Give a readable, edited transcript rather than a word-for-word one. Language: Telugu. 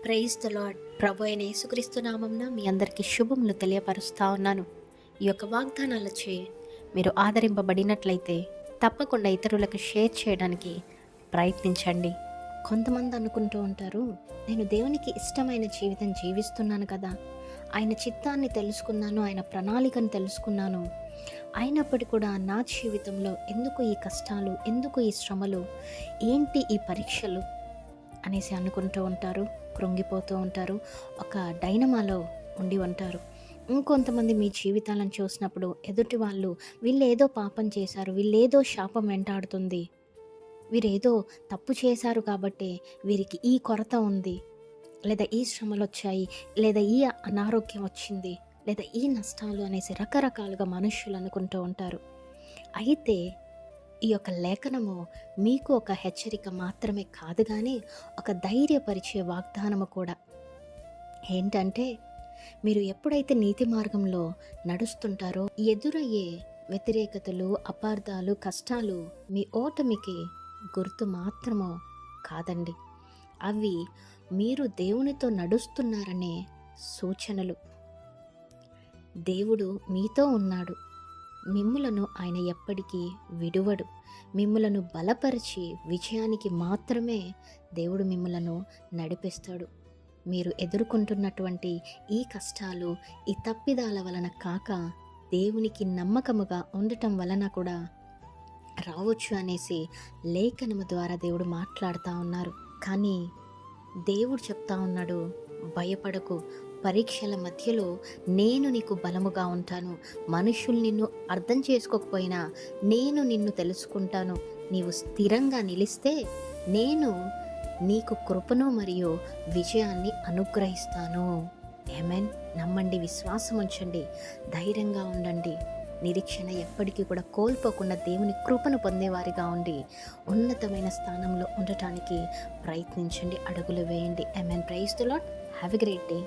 Praise the lord. ప్రభు అయిన యేసుక్రీస్తు నామమున మీ అందరికీ శుభములు తెలియపరుస్తా ఉన్నాను. ఈ యొక్క వాగ్దానాలచే మీరు ఆదరింపబడినట్లయితే తప్పకుండా ఇతరులకు షేర్ చేయడానికి ప్రయత్నించండి. కొంతమంది అనుకుంటూ ఉంటారు, నేను దేవునికి ఇష్టమైన జీవితం జీవిస్తున్నాను కదా, ఆయన చిత్తాన్ని తెలుసుకున్నాను, ఆయన ప్రణాళికను తెలుసుకున్నాను, అయినప్పటికీ కూడా నా జీవితంలో ఎందుకు ఈ కష్టాలు, ఎందుకు ఈ శ్రమలు, ఏంటి ఈ పరీక్షలు అనేసి అనుకుంటూ ఉంటారు, కృంగిపోతూ ఉంటారు, ఒక డైనమాలో ఉండి ఉంటారు. ఇంకొంతమంది మీ జీవితాలను చూసినప్పుడు ఎదుటి వాళ్ళు, వీళ్ళేదో పాపం చేశారు, వీళ్ళేదో శాపం వెంటాడుతుంది, వీరేదో తప్పు చేశారు కాబట్టి వీరికి ఈ కొరత ఉంది, లేదా ఈ శ్రమలు వచ్చాయి, లేదా ఈ అనారోగ్యం వచ్చింది, లేదా ఈ నష్టాలు అనేసి రకరకాలుగా మనుషులు అనుకుంటూ ఉంటారు. అయితే ఈ యొక్క లేఖనము మీకు ఒక హెచ్చరిక మాత్రమే కాదు, కానీ ఒక ధైర్యపరిచే వాగ్దానము కూడా. ఏంటంటే, మీరు ఎప్పుడైతే నీతి మార్గంలో నడుస్తుంటారో ఎదురయ్యే వ్యతిరేకతలు, అపార్థాలు, కష్టాలు మీ ఓటమికి గుర్తు మాత్రమో కాదండి, అవి మీరు దేవునితో నడుస్తున్నారనే సూచనలు. దేవుడు మీతో ఉన్నాడు, మిమ్ములను ఆయన ఎప్పటికీ విడువడు. మిమ్ములను బలపరిచి విజయానికి మాత్రమే దేవుడు మిమ్ములను నడిపిస్తాడు. మీరు ఎదుర్కొంటున్నటువంటి ఈ కష్టాలు, ఈ తప్పిదాల వలన కాక దేవునికి నమ్మకముగా ఉండటం వలన కూడా రావచ్చు అనేసి లేఖనము ద్వారా దేవుడు మాట్లాడుతూ ఉన్నారు. కానీ దేవుడు చెప్తా ఉన్నాడు, భయపడకు, పరీక్షల మధ్యలో నేను నీకు బలముగా ఉంటాను. మనుషులు నిన్ను అర్థం చేసుకోకపోయినా నేను నిన్ను తెలుసుకుంటాను. నీవు స్థిరంగా నిలిస్తే నేను నీకు కృపను మరియు విజయాన్ని అనుగ్రహిస్తాను. ఆమేన్. నమ్మండి, విశ్వాసం ఉంచండి, ధైర్యంగా ఉండండి. నిరీక్షణ ఎప్పటికీ కూడా కోల్పోకుండా దేవుని కృపను పొందేవారిగా ఉండి ఉన్నతమైన స్థానంలో ఉండటానికి ప్రయత్నించండి, అడుగులు వేయండి. Amen. Praise the lord. Have a great day.